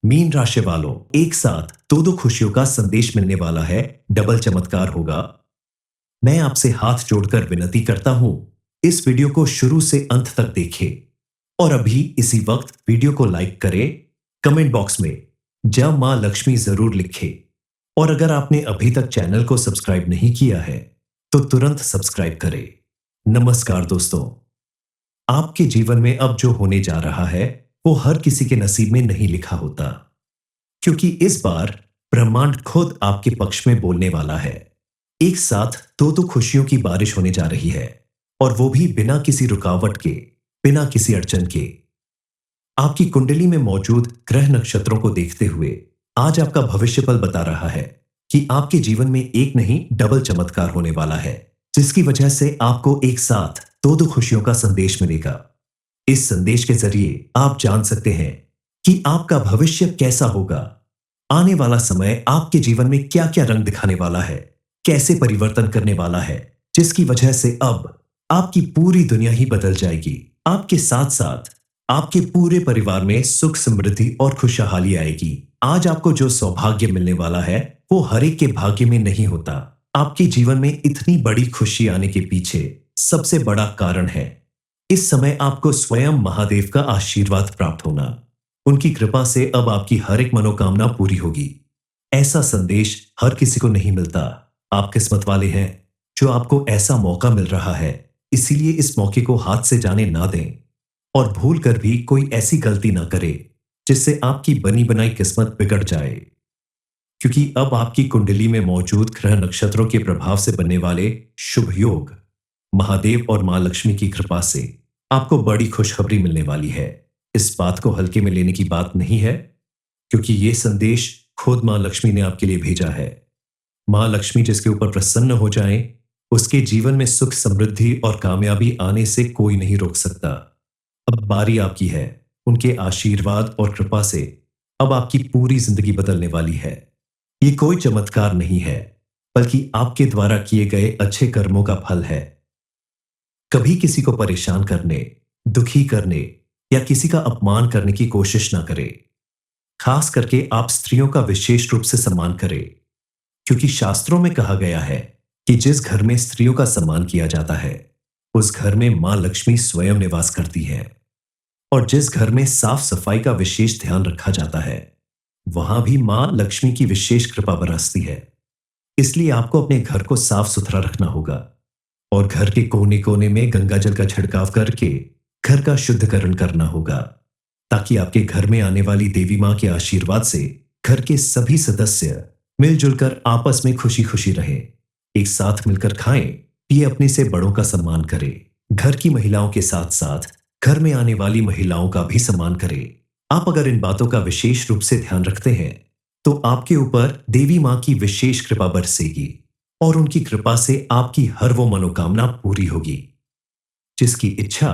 Mean राशि वालों, एक साथ दो दो खुशियों का संदेश मिलने वाला है। डबल चमत्कार होगा। मैं आपसे हाथ जोड़कर विनती करता हूं, इस वीडियो को शुरू से अंत तक देखें और अभी इसी वक्त वीडियो को लाइक करें। कमेंट बॉक्स में जय मां लक्ष्मी जरूर लिखें और अगर आपने अभी तक चैनल को सब्सक्राइब नहीं किया है तो तुरंत सब्सक्राइब करें। नमस्कार दोस्तों, आपके जीवन में अब जो होने जा रहा है वो हर किसी के नसीब में नहीं लिखा होता, क्योंकि इस बार ब्रह्मांड खुद आपके पक्ष में बोलने वाला है। एक साथ दो दो खुशियों की बारिश होने जा रही है और वो भी बिना किसी रुकावट के, बिना किसी अड़चन के। आपकी कुंडली में मौजूद ग्रह नक्षत्रों को देखते हुए आज आपका भविष्य फल बता रहा है कि आपके जीवन में एक नहीं डबल चमत्कार होने वाला है, जिसकी वजह से आपको एक साथ दो दो खुशियों का संदेश मिलेगा। इस संदेश के जरिए आप जान सकते हैं कि आपका भविष्य कैसा होगा, आने वाला समय आपके जीवन में क्या क्या रंग दिखाने वाला है, कैसे परिवर्तन करने वाला है, जिसकी वजह से अब आपकी पूरी दुनिया ही बदल जाएगी। आपके साथ साथ आपके पूरे परिवार में सुख, समृद्धि और खुशहाली आएगी। आज आपको जो सौभाग्य मिलने वाला है वो हर एक के भाग्य में नहीं होता। आपके जीवन में इतनी बड़ी खुशी आने के पीछे सबसे बड़ा कारण है इस समय आपको स्वयं महादेव का आशीर्वाद प्राप्त होना। उनकी कृपा से अब आपकी हर एक मनोकामना पूरी होगी। ऐसा संदेश हर किसी को नहीं मिलता। आप किस्मत वाले हैं जो आपको ऐसा मौका मिल रहा है, इसीलिए इस मौके को हाथ से जाने ना दें और भूल कर भी कोई ऐसी गलती ना करे जिससे आपकी बनी बनाई किस्मत बिगड़ जाए, क्योंकि अब आपकी कुंडली में मौजूद ग्रह नक्षत्रों के प्रभाव से बनने वाले शुभ योग महादेव और मां लक्ष्मी की कृपा से आपको बड़ी खुशखबरी मिलने वाली है। इस बात को हल्के में लेने की बात नहीं है, क्योंकि यह संदेश खुद मां लक्ष्मी ने आपके लिए भेजा है। मां लक्ष्मी जिसके ऊपर प्रसन्न हो जाए उसके जीवन में सुख, समृद्धि और कामयाबी आने से कोई नहीं रोक सकता। अब बारी आपकी है। उनके आशीर्वाद और कृपा से अब आपकी पूरी जिंदगी बदलने वाली है। ये कोई चमत्कार नहीं है, बल्कि आपके द्वारा किए गए अच्छे कर्मों का फल है। कभी किसी को परेशान करने, दुखी करने या किसी का अपमान करने की कोशिश ना करें। खास करके आप स्त्रियों का विशेष रूप से सम्मान करें, क्योंकि शास्त्रों में कहा गया है कि जिस घर में स्त्रियों का सम्मान किया जाता है उस घर में मां लक्ष्मी स्वयं निवास करती है। और जिस घर में साफ सफाई का विशेष ध्यान रखा जाता है वहां भी मां लक्ष्मी की विशेष कृपा बरसती है। इसलिए आपको अपने घर को साफ सुथरा रखना होगा और घर के कोने कोने में गंगा जल का छिड़काव करके घर का शुद्धिकरण करना होगा, ताकि आपके घर में आने वाली देवी मां के आशीर्वाद से घर के सभी सदस्य मिलजुल कर आपस में खुशी खुशी रहे। एक साथ मिलकर खाएं, पिए, अपने से बड़ों का सम्मान करें। घर की महिलाओं के साथ साथ घर में आने वाली महिलाओं का भी सम्मान करें। आप अगर इन बातों का विशेष रूप से ध्यान रखते हैं तो आपके ऊपर देवी मां की विशेष कृपा बरसेगी और उनकी कृपा से आपकी हर वो मनोकामना पूरी होगी जिसकी इच्छा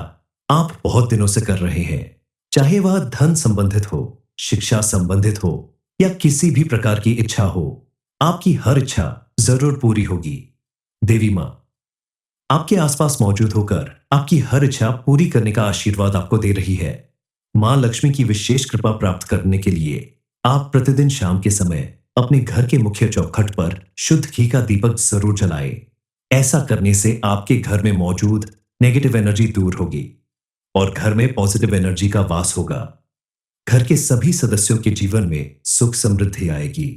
आप बहुत दिनों से कर रहे हैं। चाहे वह धन संबंधित हो, शिक्षा संबंधित हो या किसी भी प्रकार की इच्छा हो, आपकी हर इच्छा जरूर पूरी होगी। देवी मां आपके आसपास मौजूद होकर आपकी हर इच्छा पूरी करने का आशीर्वाद आपको दे रही है। मां लक्ष्मी की विशेष कृपा प्राप्त करने के लिए आप प्रतिदिन शाम के समय अपने घर के मुख्य चौखट पर शुद्ध घी का दीपक जरूर जलाएं। ऐसा करने से आपके घर में मौजूद नेगेटिव एनर्जी दूर होगी और घर में पॉजिटिव एनर्जी का वास होगा। घर के सभी सदस्यों के जीवन में सुख, समृद्धि आएगी।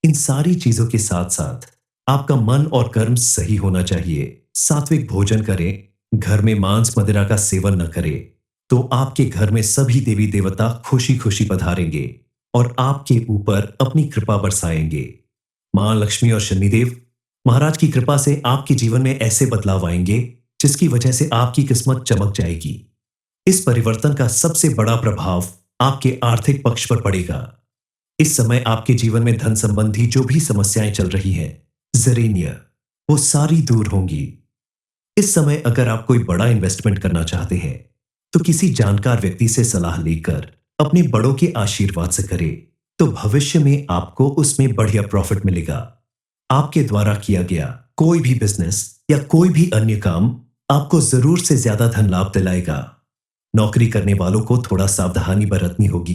इन सारी चीजों के साथ साथ आपका मन और कर्म सही होना चाहिए। सात्विक भोजन करें, घर में मांस मदिरा का सेवन न करें, तो आपके घर में सभी देवी देवता खुशी खुशी पधारेंगे और आपके ऊपर अपनी कृपा बरसाएंगे। मां लक्ष्मी और शनिदेव महाराज की कृपा से आपके जीवन में ऐसे बदलाव आएंगे जिसकी वजह से आपकी किस्मत चमक जाएगी। इस परिवर्तन का सबसे बड़ा प्रभाव आपके आर्थिक पक्ष पर पड़ेगा। इस समय आपके जीवन में धन संबंधी जो भी समस्याएं चल रही हैं, जरीनिया, वो सारी दूर होंगी। इस समय अगर आप कोई बड़ा इन्वेस्टमेंट करना चाहते हैं तो किसी जानकार व्यक्ति से सलाह लेकर अपने बड़ों के आशीर्वाद से करें, तो भविष्य में आपको उसमें बढ़िया प्रॉफिट मिलेगा। आपके द्वारा किया गया कोई भी बिजनेस या कोई भी अन्य काम आपको जरूर से ज्यादा धन लाभ दिलाएगा। नौकरी करने वालों को थोड़ा सावधानी बरतनी होगी,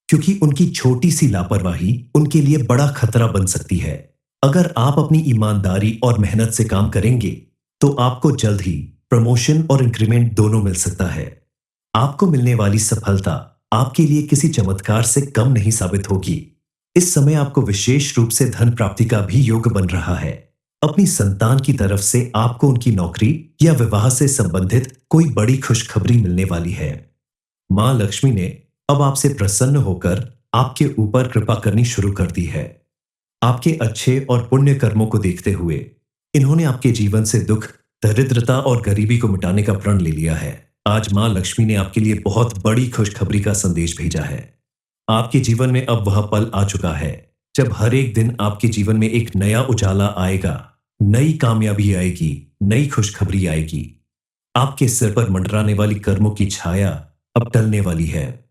क्योंकि उनकी छोटी सी लापरवाही उनके लिए बड़ा खतरा बन सकती है। अगर आप अपनी ईमानदारी और मेहनत से काम करेंगे, तो आपको जल्द ही प्रमोशन और इंक्रीमेंट दोनों मिल सकता है। आपको मिलने वाली सफलता आपके लिए किसी चमत्कार से कम नहीं साबित होगी। इस समय आपको विशेष रूप से धन प्राप्ति का भी योग बन रहा है। अपनी संतान की तरफ से आपको उनकी नौकरी या विवाह से संबंधित कोई बड़ी खुशखबरी मिलने वाली है। मां लक्ष्मी ने अब आपसे प्रसन्न होकर आपके ऊपर कृपा करनी शुरू कर दी है। आपके अच्छे और पुण्य कर्मों को देखते हुए इन्होंने आपके जीवन से दुख, दरिद्रता और गरीबी को मिटाने का प्रण ले लिया है। आज मां लक्ष्मी ने आपके लिए बहुत बड़ी खुशखबरी का संदेश भेजा है। आपके जीवन में अब वह पल आ चुका है जब हर एक दिन आपके जीवन में एक नया उजाला आएगा, नई कामयाबी आएगी, नई खुशखबरी आएगी। आपके सिर पर मंडराने वाली कर्मों की छाया अब टलने वाली है।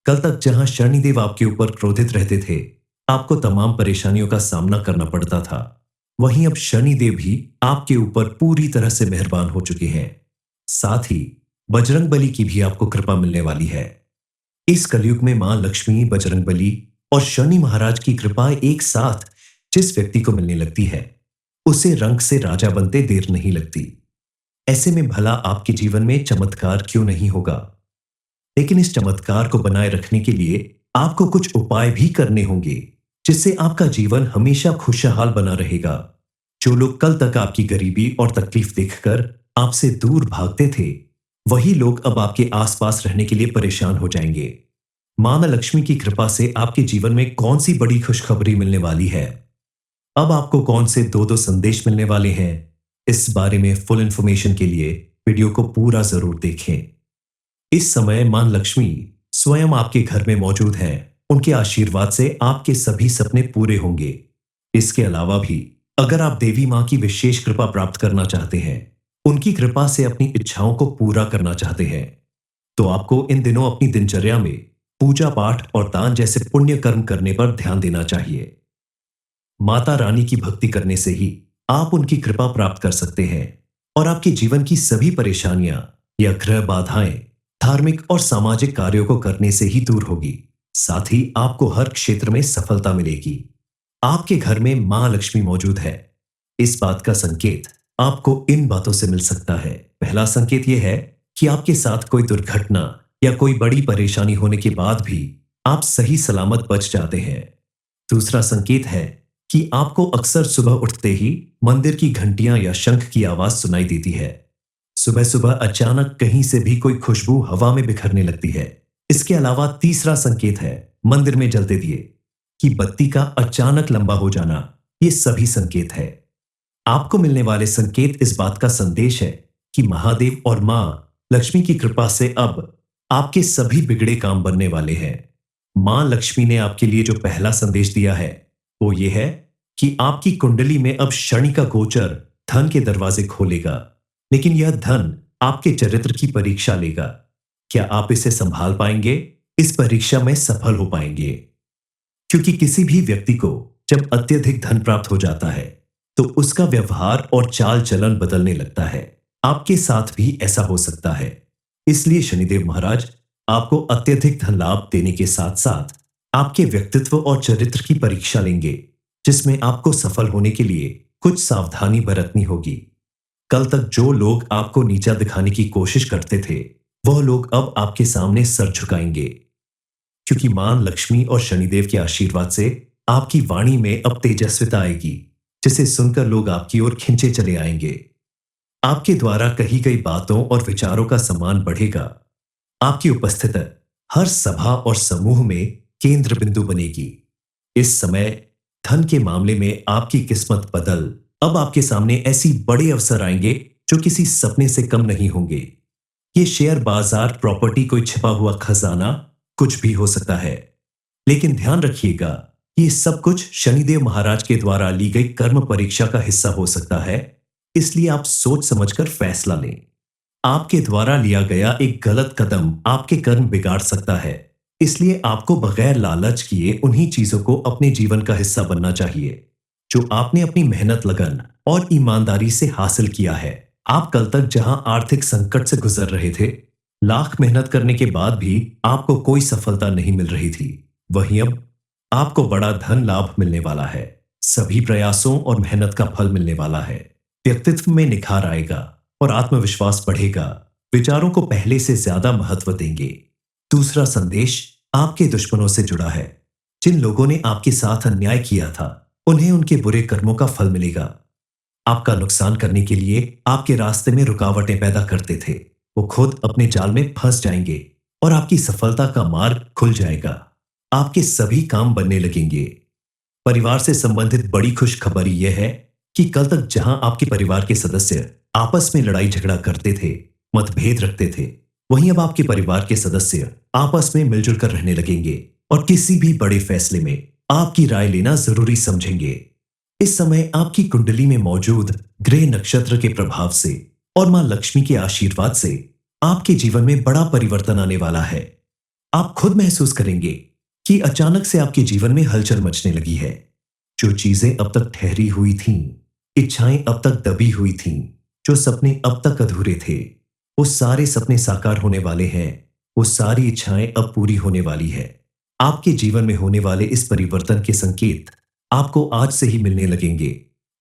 कल तक जहां शनिदेव आपके ऊपर क्रोधित रहते थे, आपको तमाम परेशानियों का सामना करना पड़ता था, वहीं अब शनिदेव भी आपके ऊपर पूरी तरह से मेहरबान हो चुके हैं। साथ ही बजरंगबली की भी आपको कृपा मिलने वाली है। इस कलयुग में मां लक्ष्मी, बजरंगबली और शनि महाराज की कृपा एक साथ जिस व्यक्ति को मिलने लगती है, उसे रंग से राजा बनते देर नहीं लगती। ऐसे में भला आपके जीवन में चमत्कार क्यों नहीं होगा? लेकिन इस चमत्कार को बनाए रखने के लिए आपको कुछ उपाय भी करने होंगे, जिससे आपका जीवन हमेशा खुशहाल बना रहेगा। जो लोग कल तक आपकी गरीबी और तकलीफ देखकर आपसे दूर भागते थे, वही लोग अब आपके आसपास रहने के लिए परेशान हो जाएंगे। मां लक्ष्मी की कृपा से आपके जीवन में कौन सी बड़ी खुशखबरी मिलने वाली है? अब आपको कौन से दो संदेश मिलने वाले हैं? इस बारे में फुल इंफॉर्मेशन के लिए वीडियो को पूरा जरूर देखें। इस समय मां लक्ष्मी स्वयं आपके घर में मौजूद हैं। उनके आशीर्वाद से आपके सभी सपने पूरे होंगे। इसके अलावा भी अगर आप देवी मां की विशेष कृपा प्राप्त करना चाहते हैं, उनकी कृपा से अपनी इच्छाओं को पूरा करना चाहते हैं, तो आपको इन दिनों अपनी दिनचर्या में पूजा पाठ और दान जैसे पुण्य कर्म करने पर ध्यान देना चाहिए। माता रानी की भक्ति करने से ही आप उनकी कृपा प्राप्त कर सकते हैं और आपके जीवन की सभी परेशानियां या ग्रह बाधाएं धार्मिक और सामाजिक कार्यों को करने से ही दूर होगी। साथ ही आपको हर क्षेत्र में सफलता मिलेगी। आपके घर में मां लक्ष्मी मौजूद है, इस बात का संकेत आपको इन बातों से मिल सकता है। पहला संकेत यह है कि आपके साथ कोई दुर्घटना या कोई बड़ी परेशानी होने के बाद भी आप सही सलामत बच जाते हैं। दूसरा संकेत है कि आपको अक्सर सुबह उठते ही मंदिर की घंटियां या शंख की आवाज सुनाई देती है। सुबह सुबह अचानक कहीं से भी कोई खुशबू हवा में बिखरने लगती है। इसके अलावा तीसरा संकेत है मंदिर में जलते दिए की बत्ती का अचानक लंबा हो जाना। ये सभी संकेत है। आपको मिलने वाले संकेत इस बात का संदेश है कि महादेव और मां लक्ष्मी की कृपा से अब आपके सभी बिगड़े काम बनने वाले हैं। मां लक्ष्मी ने आपके लिए जो पहला संदेश दिया है, वो ये है कि आपकी कुंडली में अब शनि का गोचर धन के दरवाजे खोलेगा, लेकिन यह धन आपके चरित्र की परीक्षा लेगा। क्या आप इसे संभाल पाएंगे? इस परीक्षा में सफल हो पाएंगे? क्योंकि किसी भी व्यक्ति को जब अत्यधिक धन प्राप्त हो जाता है, तो उसका व्यवहार और चाल चलन बदलने लगता है। आपके साथ भी ऐसा हो सकता है। इसलिए शनिदेव महाराज आपको अत्यधिक धन लाभ देने के साथ साथ आपके व्यक्तित्व और चरित्र की परीक्षा लेंगे, जिसमें आपको सफल होने के लिए कुछ सावधानी बरतनी होगी। कल तक जो लोग आपको नीचा दिखाने की कोशिश करते थे, वह लोग अब आपके सामने सर झुकाएंगे, क्योंकि मां लक्ष्मी और शनिदेव के आशीर्वाद से आपकी वाणी में अब तेजस्विता आएगी, जिसे सुनकर लोग आपकी ओर खिंचे चले आएंगे। आपके द्वारा कही गई बातों और विचारों का सम्मान बढ़ेगा। आपकी उपस्थिति हर सभा और समूह में केंद्र बिंदु बनेगी। इस समय धन के मामले में आपकी किस्मत बदल अब आपके सामने ऐसी बड़े अवसर आएंगे जो किसी सपने से कम नहीं होंगे। ये शेयर बाजार, प्रॉपर्टी, कोई छिपा हुआ खजाना, कुछ भी हो सकता है। लेकिन ध्यान रखिएगा, ये सब कुछ शनिदेव महाराज के द्वारा ली गई कर्म परीक्षा का हिस्सा हो सकता है। इसलिए आप सोच समझकर फैसला लें। आपके द्वारा लिया गया एक गलत कदम आपके कर्म बिगाड़ सकता है। इसलिए आपको बगैर लालच किए उन्हीं चीजों को अपने जीवन का हिस्सा बनना चाहिए जो आपने अपनी मेहनत, लगन और ईमानदारी से हासिल किया है। आप कल तक जहां आर्थिक संकट से गुजर रहे थे, लाख मेहनत करने के बाद भी आपको कोई सफलता नहीं मिल रही थी, वहीं अब आपको बड़ा धन लाभ मिलने वाला है। सभी प्रयासों और मेहनत का फल मिलने वाला है। व्यक्तित्व में निखार आएगा और आत्मविश्वास बढ़ेगा। विचारों को पहले से ज्यादा महत्व देंगे। दूसरा संदेश आपके दुश्मनों से जुड़ा है। जिन लोगों ने आपके साथ अन्याय किया था, उन्हें उनके बुरे कर्मों का फल मिलेगा। आपका नुकसान करने के लिए आपके रास्ते में रुकावटें पैदा करते थे, वो खुद अपने जाल में फंस जाएंगे और आपकी सफलता का मार्ग खुल जाएगा। आपके सभी काम बनने लगेंगे। परिवार से संबंधित बड़ी खुशखबरी यह है कि कल तक जहां आपके परिवार के सदस्य आपस में लड़ाई झगड़ा करते थे, मतभेद रखते थे, वहीं अब आपके परिवार के सदस्य आपस में मिलजुल कर रहने लगेंगे और किसी भी बड़े फैसले में आपकी राय लेना जरूरी समझेंगे। इस समय आपकी कुंडली में मौजूद ग्रह नक्षत्र के प्रभाव से और मां लक्ष्मी के आशीर्वाद से आपके जीवन में बड़ा परिवर्तन आने वाला है। आप खुद महसूस करेंगे कि अचानक से आपके जीवन में हलचल मचने लगी है। जो चीजें अब तक ठहरी हुई थीं, इच्छाएं अब तक दबी हुई थीं, जो सपने अब तक अधूरे थे, वो सारे सपने साकार होने वाले हैं। वो सारी इच्छाएं अब पूरी होने वाली है। आपके जीवन में होने वाले इस परिवर्तन के संकेत आपको आज से ही मिलने लगेंगे,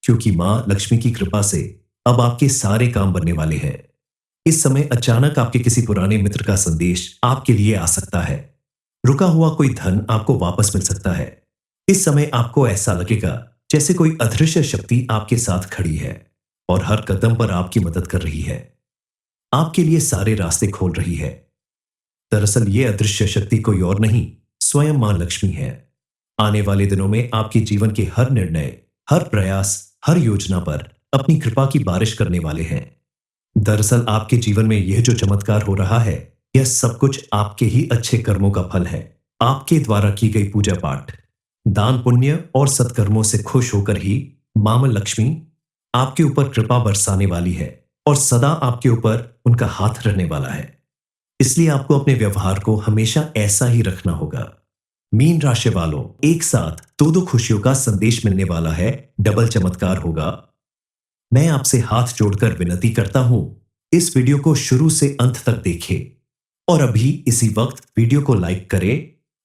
क्योंकि मां लक्ष्मी की कृपा से अब आपके सारे काम बनने वाले हैं। इस समय अचानक आपके किसी पुराने मित्र का संदेश आपके लिए आ सकता है। रुका हुआ कोई धन आपको वापस मिल सकता है। इस समय आपको ऐसा लगेगा जैसे कोई अदृश्य शक्ति आपके साथ खड़ी है और हर कदम पर आपकी मदद कर रही है, आपके लिए सारे रास्ते खोल रही है। दरअसल ये अदृश्य शक्ति कोई और नहीं, स्वयं मां लक्ष्मी है। आने वाले दिनों में आपके जीवन के हर निर्णय, हर प्रयास, हर योजना पर अपनी कृपा की बारिश करने वाले हैं। दरअसल आपके जीवन में यह जो चमत्कार हो रहा है, यह सब कुछ आपके ही अच्छे कर्मों का फल है। आपके द्वारा की गई पूजा पाठ, दान पुण्य और सत्कर्मों से खुश होकर ही मां लक्ष्मी आपके ऊपर कृपा बरसाने वाली है और सदा आपके ऊपर उनका हाथ रहने वाला है। इसलिए आपको अपने व्यवहार को हमेशा ऐसा ही रखना होगा। मीन राशि वालों, एक साथ दो दो खुशियों का संदेश मिलने वाला है। डबल चमत्कार होगा। मैं आपसे हाथ जोड़कर विनती करता हूं, इस वीडियो को शुरू से अंत तक देखें और अभी इसी वक्त वीडियो को लाइक करें।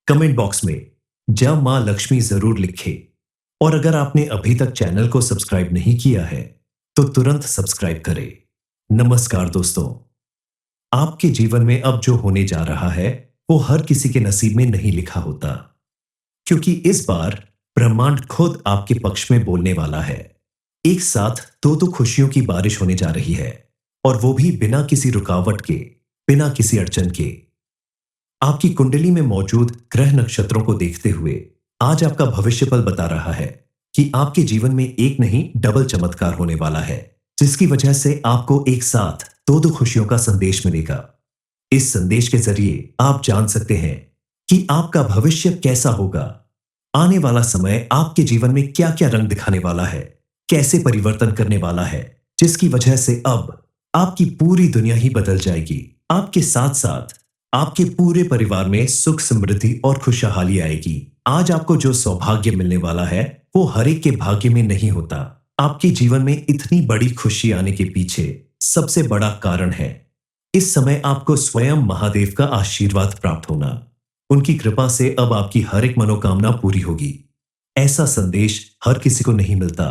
कमेंट बॉक्स में जय मां लक्ष्मी जरूर लिखें और अगर आपने अभी तक चैनल को सब्सक्राइब नहीं किया है तो तुरंत सब्सक्राइब करें। नमस्कार दोस्तों, आपके जीवन में अब जो होने जा रहा है वो हर किसी के नसीब में नहीं लिखा होता, क्योंकि इस बार ब्रह्मांड खुद आपके पक्ष में बोलने वाला है। एक साथ दो दो खुशियों की बारिश होने जा रही है और वो भी बिना किसी रुकावट के, बिना किसी अड़चन के। आपकी कुंडली में मौजूद ग्रह नक्षत्रों को देखते हुए आज आपका भविष्यफल बता रहा है कि आपके जीवन में एक नहीं डबल चमत्कार होने वाला है, जिसकी वजह से आपको एक साथ दो दो खुशियों का संदेश मिलेगा। इस संदेश के जरिए आप जान सकते हैं कि आपका भविष्य कैसा होगा। आने वाला समय आपके जीवन में क्या क्या रंग दिखाने वाला है, कैसे परिवर्तन करने वाला है, जिसकी वजह से अब आपकी पूरी दुनिया ही बदल जाएगी। आपके साथ साथ आपके पूरे परिवार में सुख, समृद्धि और खुशहाली आएगी। आज आपको जो सौभाग्य मिलने वाला है वो हर एक के भाग्य में नहीं होता। आपके जीवन में इतनी बड़ी खुशी आने के पीछे सबसे बड़ा कारण है इस समय आपको स्वयं महादेव का आशीर्वाद प्राप्त होना। उनकी कृपा से अब आपकी हर एक मनोकामना पूरी होगी। ऐसा संदेश हर किसी को नहीं मिलता।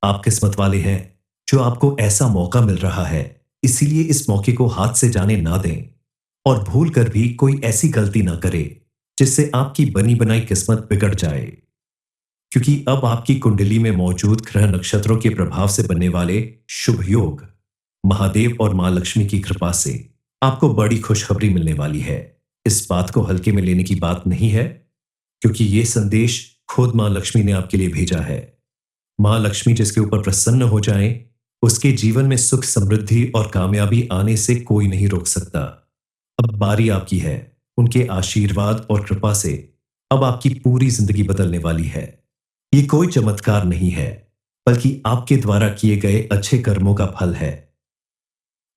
आप किस्मत वाले हैं जो आपको ऐसा मौका मिल रहा है। इसीलिए इस मौके को हाथ से जाने ना दें और भूल कर भी कोई ऐसी गलती ना करे जिससे आपकी बनी बनाई किस्मत बिगड़ जाए, क्योंकि अब आपकी कुंडली में मौजूद ग्रह नक्षत्रों के प्रभाव से बनने वाले शुभ योग, महादेव और मां लक्ष्मी की कृपा से आपको बड़ी खुशखबरी मिलने वाली है। इस बात को हल्के में लेने की बात नहीं है, क्योंकि यह संदेश खुद मां लक्ष्मी ने आपके लिए भेजा है। मां लक्ष्मी जिसके ऊपर प्रसन्न हो जाए, उसके जीवन में सुख, समृद्धि और कामयाबी आने से कोई नहीं रोक सकता। अब बारी आपकी है। उनके आशीर्वाद और कृपा से अब आपकी पूरी जिंदगी बदलने वाली है। ये कोई चमत्कार नहीं है, बल्कि आपके द्वारा किए गए अच्छे कर्मों का फल है।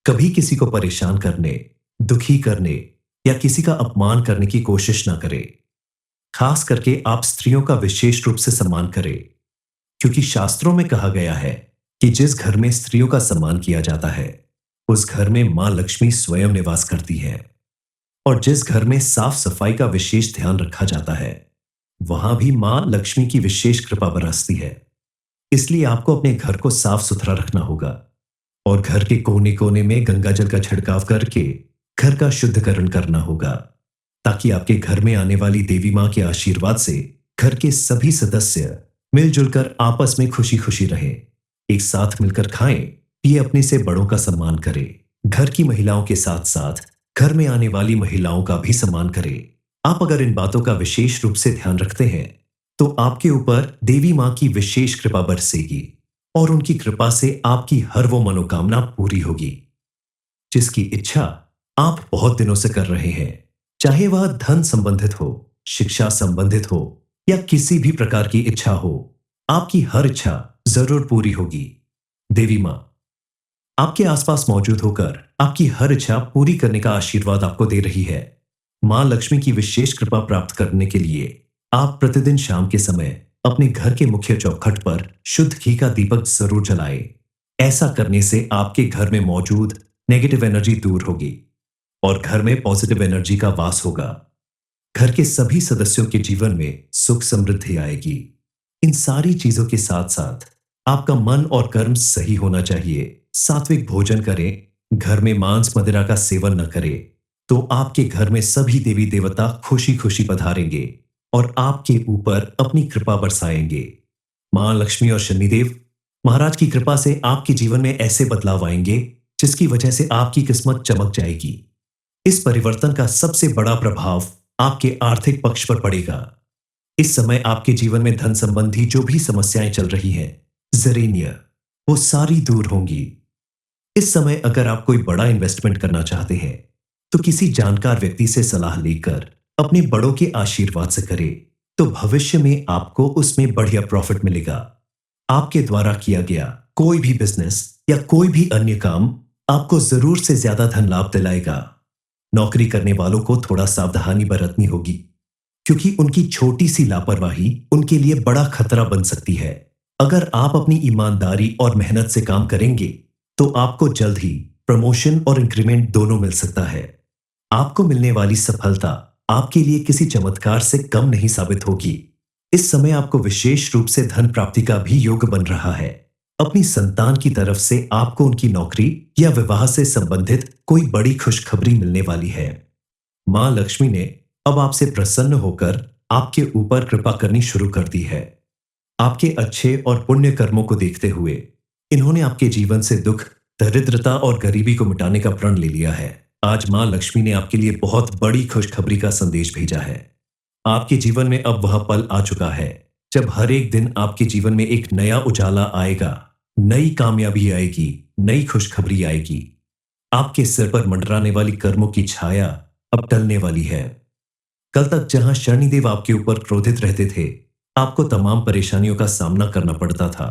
कभी किसी को परेशान करने, दुखी करने या किसी का अपमान करने की कोशिश ना करें। खास करके आप स्त्रियों का विशेष रूप से सम्मान करें, क्योंकि शास्त्रों में कहा गया है कि जिस घर में स्त्रियों का सम्मान किया जाता है उस घर में मां लक्ष्मी स्वयं निवास करती है। और जिस घर में साफ सफाई का विशेष ध्यान रखा जाता है वहां भी मां लक्ष्मी की विशेष कृपा बरसती है। इसलिए आपको अपने घर को साफ सुथरा रखना होगा और घर के कोने कोने में गंगा जल का छिड़काव करके घर का शुद्धिकरण करना होगा, ताकि आपके घर में आने वाली देवी मां के आशीर्वाद से घर के सभी सदस्य मिलजुल कर आपस में खुशी खुशी रहें। एक साथ मिलकर खाएं, पिए, अपने से बड़ों का सम्मान करें। घर की महिलाओं के साथ साथ घर में आने वाली महिलाओं का भी सम्मान करें। आप अगर इन बातों का विशेष रूप से ध्यान रखते हैं तो आपके ऊपर देवी मां की विशेष कृपा बरसेगी और उनकी कृपा से आपकी हर वो मनोकामना पूरी होगी जिसकी इच्छा आप बहुत दिनों से कर रहे हैं। चाहे वह धन संबंधित हो, शिक्षा संबंधित हो या किसी भी प्रकार की इच्छा हो, आपकी हर इच्छा जरूर पूरी होगी। देवी मां आपके आसपास मौजूद होकर आपकी हर इच्छा पूरी करने का आशीर्वाद आपको दे रही है। मां लक्ष्मी की विशेष कृपा प्राप्त करने के लिए आप प्रतिदिन शाम के समय अपने घर के मुख्य चौखट पर शुद्ध घी का दीपक जरूर जलाएं। ऐसा करने से आपके घर में मौजूद नेगेटिव एनर्जी दूर होगी और घर में पॉजिटिव एनर्जी का वास होगा। घर के सभी सदस्यों के जीवन में सुख समृद्धि आएगी। इन सारी चीजों के साथ साथ आपका मन और कर्म सही होना चाहिए। सात्विक भोजन करें, घर में मांस मदिरा का सेवन न करें, तो आपके घर में सभी देवी देवता खुशी खुशी पधारेंगे और आपके ऊपर अपनी कृपा बरसाएंगे। मां लक्ष्मी और शनिदेव महाराज की कृपा से आपके जीवन में ऐसे बदलाव आएंगे जिसकी वजह से आपकी किस्मत चमक जाएगी। इस परिवर्तन का सबसे बड़ा प्रभाव आपके आर्थिक पक्ष पर पड़ेगा। इस समय आपके जीवन में धन संबंधी जो भी समस्याएं चल रही हैं, जरीनिया, वो सारी दूर होंगी। इस समय अगर आप कोई बड़ा इन्वेस्टमेंट करना चाहते हैं तो किसी जानकार व्यक्ति से सलाह लेकर अपने बड़ों के आशीर्वाद से करें, तो भविष्य में आपको उसमें बढ़िया प्रॉफिट मिलेगा। आपके द्वारा किया गया कोई भी बिजनेस या कोई भी अन्य काम आपको जरूर से ज्यादा धन लाभ दिलाएगा। नौकरी करने वालों को थोड़ा सावधानी बरतनी होगी, क्योंकि उनकी छोटी सी लापरवाही उनके लिए बड़ा खतरा बन सकती है। अगर आप अपनी ईमानदारी और मेहनत से काम करेंगे तो आपको जल्द ही प्रमोशन और इंक्रीमेंट दोनों मिल सकता है। आपको मिलने वाली सफलता आपके लिए किसी चमत्कार से कम नहीं साबित होगी। इस समय आपको विशेष रूप से धन प्राप्ति का भी योग बन रहा है। अपनी संतान की तरफ से आपको उनकी नौकरी या विवाह से संबंधित कोई बड़ी खुशखबरी मिलने वाली है। मां लक्ष्मी ने अब आपसे प्रसन्न होकर आपके ऊपर कृपा करनी शुरू कर दी है। आपके अच्छे और पुण्य कर्मों को देखते हुए इन्होंने आपके जीवन से दुख, दरिद्रता और गरीबी को मिटाने का प्रण ले लिया है। आज मां लक्ष्मी ने आपके लिए बहुत बड़ी खुशखबरी का संदेश भेजा है। आपके जीवन में अब वह पल आ चुका है जब हर एक दिन आपके जीवन में एक नया उजाला आएगा, नई कामयाबी आएगी, नई खुशखबरी आएगी। आपके सिर पर मंडराने वाली कर्मों की छाया अब टलने वाली है। कल तक जहां शनिदेव आपके ऊपर क्रोधित रहते थे, आपको तमाम परेशानियों का सामना करना पड़ता था,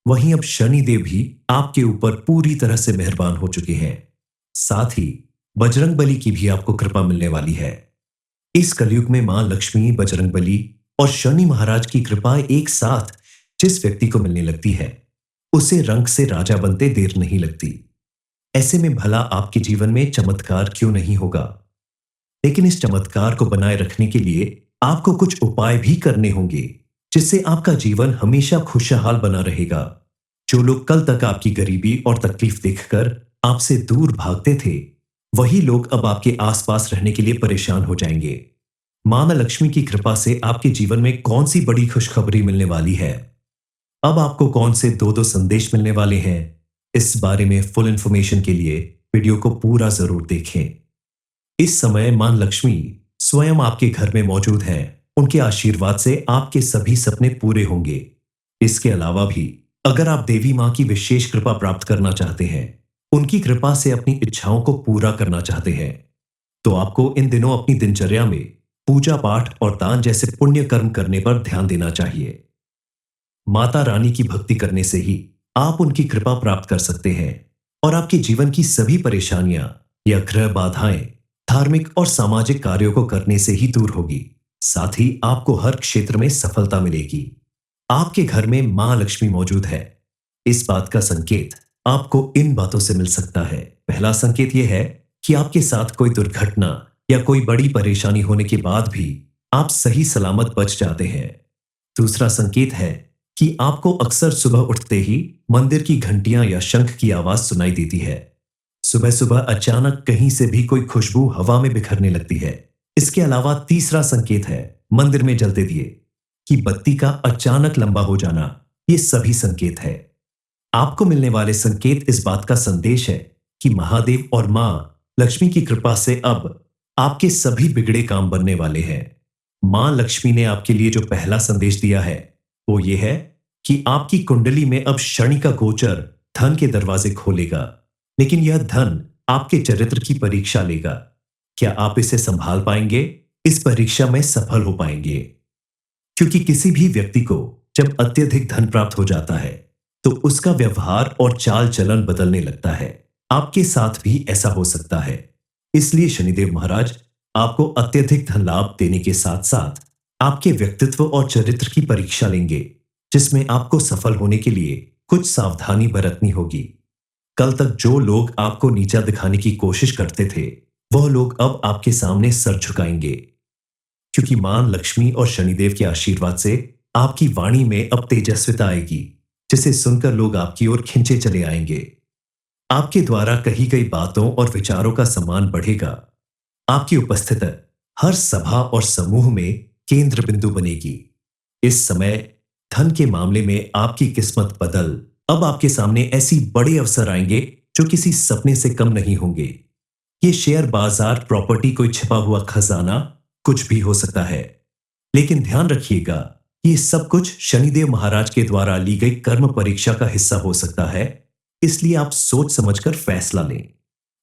वहीं अब शनिदेव भी आपके ऊपर पूरी तरह से मेहरबान हो चुके हैं। साथ ही बजरंगबली की भी आपको कृपा मिलने वाली है। इस कलयुग में मां लक्ष्मी, बजरंगबली और शनि महाराज की कृपा एक साथ जिस व्यक्ति को मिलने लगती है, उसे रंग से राजा बनते देर नहीं लगती। ऐसे में भला आपके जीवन में चमत्कार क्यों नहीं होगा? लेकिन इस चमत्कार को बनाए रखने के लिए आपको कुछ उपाय भी करने होंगे, जिससे आपका जीवन हमेशा खुशहाल बना रहेगा। जो लोग कल तक आपकी गरीबी और तकलीफ देखकर आपसे दूर भागते थे, वही लोग अब आपके आसपास रहने के लिए परेशान हो जाएंगे। मां लक्ष्मी की कृपा से आपके जीवन में कौन सी बड़ी खुशखबरी मिलने वाली है, अब आपको कौन से दो संदेश मिलने वाले हैं, इस बारे में फुल इंफॉर्मेशन के लिए वीडियो को पूरा जरूर देखें। इस समय मां लक्ष्मी स्वयं आपके घर में मौजूद हैं। उनके आशीर्वाद से आपके सभी सपने पूरे होंगे। इसके अलावा भी अगर आप देवी मां की विशेष कृपा प्राप्त करना चाहते हैं, उनकी कृपा से अपनी इच्छाओं को पूरा करना चाहते हैं, तो आपको इन दिनों अपनी दिनचर्या में पूजा पाठ और दान जैसे पुण्य कर्म करने पर ध्यान देना चाहिए। माता रानी की भक्ति करने से ही आप उनकी कृपा प्राप्त कर सकते हैं और आपके जीवन की सभी परेशानियां या ग्रह बाधाएं धार्मिक और सामाजिक कार्यों को करने से ही दूर होगी। साथ ही आपको हर क्षेत्र में सफलता मिलेगी। आपके घर में मां लक्ष्मी मौजूद है, इस बात का संकेत आपको इन बातों से मिल सकता है। पहला संकेत यह है कि आपके साथ कोई दुर्घटना या कोई बड़ी परेशानी होने के बाद भी आप सही सलामत बच जाते हैं। दूसरा संकेत है कि आपको अक्सर सुबह उठते ही मंदिर की घंटियां या शंख की आवाज सुनाई देती है। सुबह सुबह अचानक कहीं से भी कोई खुशबू हवा में बिखरने लगती है। इसके अलावा तीसरा संकेत है मंदिर में जलते दिए की बत्ती का अचानक लंबा हो जाना। ये सभी संकेत है। आपको मिलने वाले संकेत इस बात का संदेश है कि महादेव और मां लक्ष्मी की कृपा से अब आपके सभी बिगड़े काम बनने वाले हैं। मां लक्ष्मी ने आपके लिए जो पहला संदेश दिया है वो ये है कि आपकी कुंडली में अब शनि का गोचर धन के दरवाजे खोलेगा, लेकिन यह धन आपके चरित्र की परीक्षा लेगा। क्या आप इसे संभाल पाएंगे? इस परीक्षा में सफल हो पाएंगे? क्योंकि किसी भी व्यक्ति को जब अत्यधिक धन प्राप्त हो जाता है तो उसका व्यवहार और चाल चलन बदलने लगता है। आपके साथ भी ऐसा हो सकता है। इसलिए शनिदेव महाराज आपको अत्यधिक धन लाभ देने के साथ साथ आपके व्यक्तित्व और चरित्र की परीक्षा लेंगे, जिसमें आपको सफल होने के लिए कुछ सावधानी बरतनी होगी। कल तक जो लोग आपको नीचा दिखाने की कोशिश करते थे, वह लोग अब आपके सामने सर झुकाएंगे, क्योंकि मां लक्ष्मी और शनिदेव के आशीर्वाद से आपकी वाणी में अब तेजस्विता आएगी, जिसे सुनकर लोग आपकी ओर खिंचे चले आएंगे। आपके द्वारा कही गई बातों और विचारों का सम्मान बढ़ेगा। आपकी उपस्थिति हर सभा और समूह में केंद्र बिंदु बनेगी। इस समय धन के मामले में आपकी किस्मत बदल अब आपके सामने ऐसी बड़े अवसर आएंगे जो किसी सपने से कम नहीं होंगे। ये शेयर बाजार, प्रॉपर्टी, कोई छिपा हुआ खजाना, कुछ भी हो सकता है। लेकिन ध्यान रखिएगा, ये सब कुछ शनिदेव महाराज के द्वारा ली गई कर्म परीक्षा का हिस्सा हो सकता है, इसलिए आप सोच समझकर फैसला लें।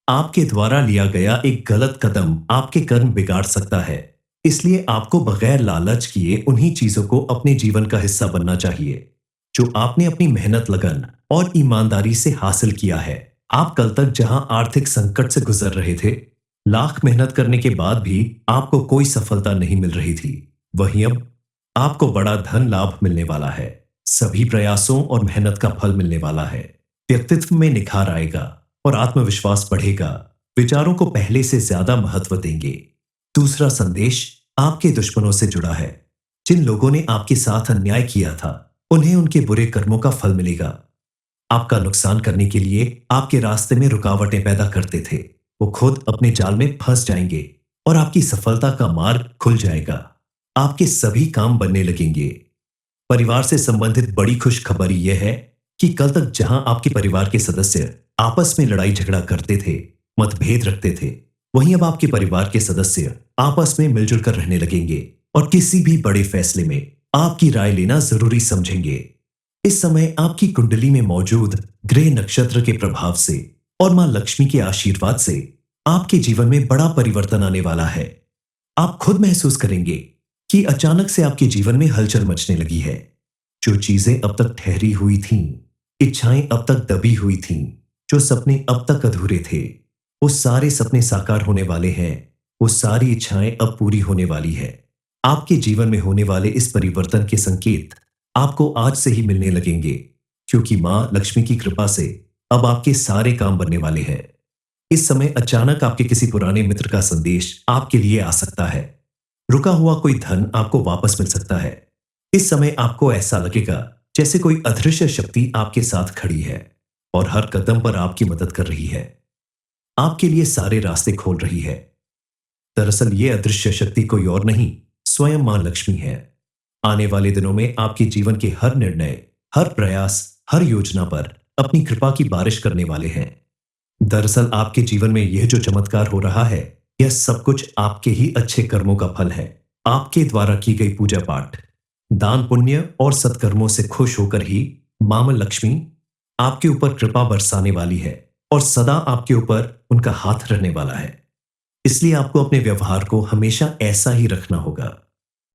आपके द्वारा लिया गया एक गलत कदम आपके कर्म बिगाड़ सकता है, इसलिए आपको बगैर लालच किए उन्हीं चीजों को अपने जीवन का हिस्सा बनना चाहिए जो आपने अपनी मेहनत, लगन और ईमानदारी से हासिल किया है। आप कल तक जहां आर्थिक संकट से गुजर रहे थे, लाख मेहनत करने के बाद भी आपको कोई सफलता नहीं मिल रही थी, वहीं अब आपको बड़ा धन लाभ मिलने वाला है। सभी प्रयासों और मेहनत का फल मिलने वाला है। व्यक्तित्व में निखार आएगा और आत्मविश्वास बढ़ेगा। विचारों को पहले से ज्यादा महत्व देंगे। दूसरा संदेश आपके दुश्मनों से जुड़ा है। जिन लोगों ने आपके साथ अन्याय किया था, उन्हें उनके बुरे कर्मों का फल मिलेगा। आपका नुकसान करने के लिए आपके रास्ते में रुकावटें पैदा करते थे, वो खुद अपने जाल में फंस जाएंगे और आपकी सफलता का मार्ग खुल जाएगा। आपके सभी काम बनने लगेंगे। परिवार से संबंधित बड़ी खुशखबरी यह है कि कल तक जहां आपके परिवार के सदस्य आपस में लड़ाई झगड़ा करते थे, मतभेद रखते थे, वहीं अब आपके परिवार के सदस्य आपस में मिलजुल कर रहने लगेंगे और किसी भी बड़े फैसले में आपकी राय लेना जरूरी समझेंगे। इस समय आपकी कुंडली में मौजूद ग्रह नक्षत्र के प्रभाव से और मां लक्ष्मी के आशीर्वाद से आपके जीवन में बड़ा परिवर्तन आने वाला है। आप खुद महसूस करेंगे कि अचानक से आपके जीवन में हलचल मचने लगी है। जो चीजें अब तक ठहरी हुई थीं, इच्छाएं अब तक दबी हुई थीं, जो सपने अब तक अधूरे थे, वो सारे सपने साकार होने वाले हैं। वो सारी इच्छाएं अब पूरी होने वाली है। आपके जीवन में होने वाले इस परिवर्तन के संकेत आपको आज से ही मिलने लगेंगे, क्योंकि मां लक्ष्मी की कृपा से अब आपके सारे काम बनने वाले हैं। इस समय अचानक आपके किसी पुराने मित्र का संदेश आपके लिए आ सकता है। रुका हुआ कोई धन आपको वापस मिल सकता है। इस समय आपको ऐसा लगेगा जैसे कोई अदृश्य शक्ति आपके साथ खड़ी है और हर कदम पर आपकी मदद कर रही है, आपके लिए सारे रास्ते खोल रही है। दरअसल ये अदृश्य शक्ति कोई और नहीं, स्वयं मां लक्ष्मी है। आने वाले दिनों में आपके जीवन के हर निर्णय, हर प्रयास, हर योजना पर अपनी कृपा की बारिश करने वाले हैं। दरअसल आपके जीवन में यह जो चमत्कार हो रहा है, यह सब कुछ आपके ही अच्छे कर्मों का फल है। आपके द्वारा की गई पूजा पाठ, दान पुण्य और सत्कर्मों से खुश होकर ही मां लक्ष्मी आपके ऊपर कृपा बरसाने वाली है और सदा आपके ऊपर उनका हाथ रहने वाला है। इसलिए आपको अपने व्यवहार को हमेशा ऐसा ही रखना होगा।